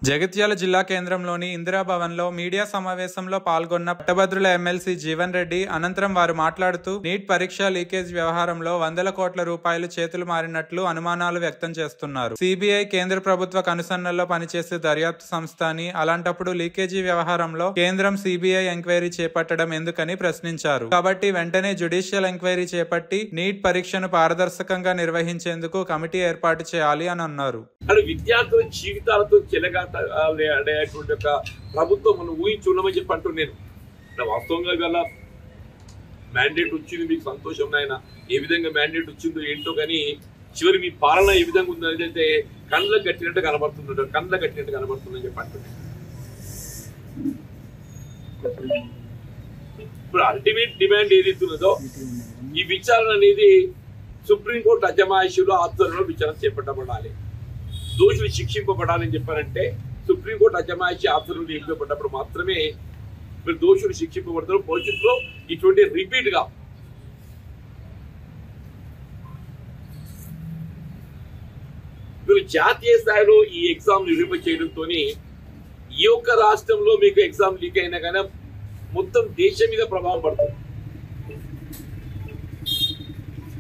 జగిత్యాల జిల్లా కేంద్రంలోని ఇందిరాభవన్లో మీడియా సమావేశంలో పాల్గొన్న పట్టభద్రుల ఎమ్మెల్సీ జీవన్ రెడ్డి అనంతరం వారు మాట్లాడుతూ నీట్ పరీక్ష లీకేజ్ వ్యవహారంలో వందల కోట్ల రూపాయలు చేతులు మారినట్లు అనుమానాలు వ్యక్తం చేస్తున్నారు. సిబిఐ కేంద్ర ప్రభుత్వ కనుసన్నల్లో పనిచేసే దర్యాప్తు సంస్థ అని, అలాంటప్పుడు లీకేజీ వ్యవహారంలో కేంద్రం సిబిఐ ఎంక్వైరీ చేపట్టడం ఎందుకని ప్రశ్నించారు. కాబట్టి వెంటనే జ్యుడిషియల్ ఎంక్వైరీ చేపట్టి నీట్ పరీక్షను పారదర్శకంగా నిర్వహించేందుకు కమిటీ ఏర్పాటు చేయాలి అని అన్నారు. విద్యార్థుల జీవితాలతో చెలగాటటువంటి ఒక ప్రభుత్వం మనం ఊహించి ఉండమని చెప్పి అంటూ నేను వాస్తవంగా గల మ్యాండేట్ వచ్చింది, మీకు సంతోషం నాయన, ఏ విధంగా మ్యాండేట్ వచ్చిందో ఏంటో, కానీ చివరి మీ పాలన ఏ విధంగా ఉందో అయితే కళ్ళకు కట్టినట్టు కనబడుతుందని చెప్పి అంటున్నాను. ఇప్పుడు అల్టిమేట్ డిమాండ్ ఏదైతున్నదో ఈ విచారణ అనేది సుప్రీంకోర్టు అజమాయిషీలో ఆధ్వర్యంలో విచారణ చేపట్టబడాలి, దోషులు శిక్షింపబడాలని చెప్పారంటే సుప్రీంకోర్టు అజమాయిషీ ఆధ్వర్యంలో ఎంపికపడ్డప్పుడు మాత్రమే మీరు దోషులు శిక్షింపబడతారు. భవిష్యత్తులో ఇటువంటి రిపీట్ గా మీరు జాతీయ స్థాయిలో ఈ ఎగ్జామ్ నిర్వహింప చేయడంతో ఈ ఒక్క రాష్ట్రంలో మీకు ఎగ్జామ్ లీక్ అయినా కానీ మొత్తం దేశం మీద ప్రభావం పడుతుంది.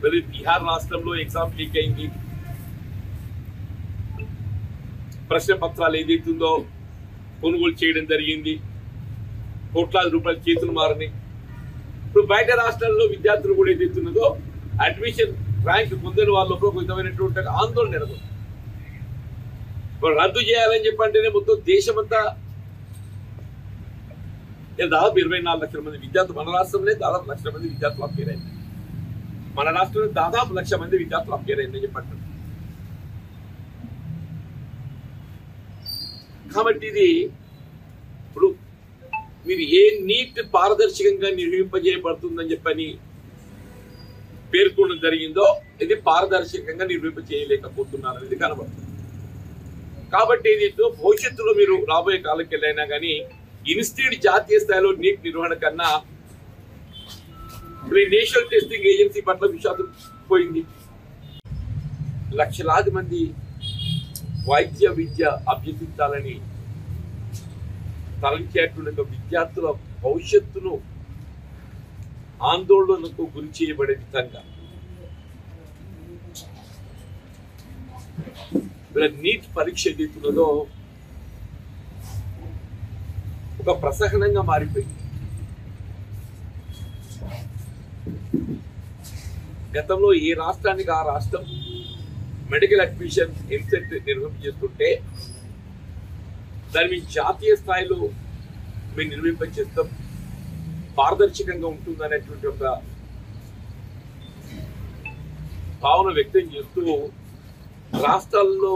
మరి బీహార్ రాష్ట్రంలో ఎగ్జామ్ లీక్ అయింది, ప్రశ్న పత్రాలు ఏదైతుందో కొనుగోలు చేయడం జరిగింది, కోట్లాది రూపాయలు చేతులు మారని. ఇప్పుడు బయట రాష్ట్రాల్లో విద్యార్థులు కూడా ఏదైతున్నదో అడ్మిషన్ ర్యాంక్ పొందని వాళ్ళు ఒక విధమైనటువంటి ఆందోళన నెలకొంది. రద్దు చేయాలని చెప్పంటేనే మొత్తం దేశమంతా దాదాపు 24 లక్షల మంది విద్యార్థులు, మన రాష్ట్రంలో దాదాపు 1 లక్ష మంది విద్యార్థులు అప్పేర్ అయింది, మన రాష్ట్రంలో దాదాపు 1 లక్ష మంది విద్యార్థులు అప్పేర్ అయిందని చెప్పంటారు. కాబట్టి ఇది ఇప్పుడు మీరు ఏ నీట్ పారదర్శకంగా నిర్వహింపజేయబడుతుందని చెప్పని పేర్కొనడం జరిగిందో ఇది పారదర్శకంగా నిర్వహింప చేయలేకపోతున్నారు అనేది కనబడుతుంది. కాబట్టి ఏదైతే భవిష్యత్తులో మీరు రాబోయే కాలంకి వెళ్ళైనా కానీ ఇన్స్టిట్యూట్ జాతీయ స్థాయిలో నీట్ నిర్వహణ కన్నా నేషనల్ టెస్టింగ్ ఏజెన్సీ పట్ల విషాదం పోయింది. లక్షలాది మంది వైద్య విద్య అభ్యసించాలని తలంచేటువంటి విద్యార్థుల భవిష్యత్తును ఆందోళనకు గురి చేయబడే విధంగా నీట్ పరీక్ష ఏదైతున్నదో ఒక ప్రసహనంగా మారిపోయింది. గతంలో ఏ రాష్ట్రానికి ఆ రాష్ట్రం మెడికల్ అడ్మిషన్ ఎంసెట్ నిర్వహించేస్తుంటే దాన్ని జాతీయ స్థాయిలో మేము నిర్వహింపచేస్తాం, పారదర్శకంగా ఉంటుందనేటువంటి ఒక భావన వ్యక్తం చేస్తూ రాష్ట్రాల్లో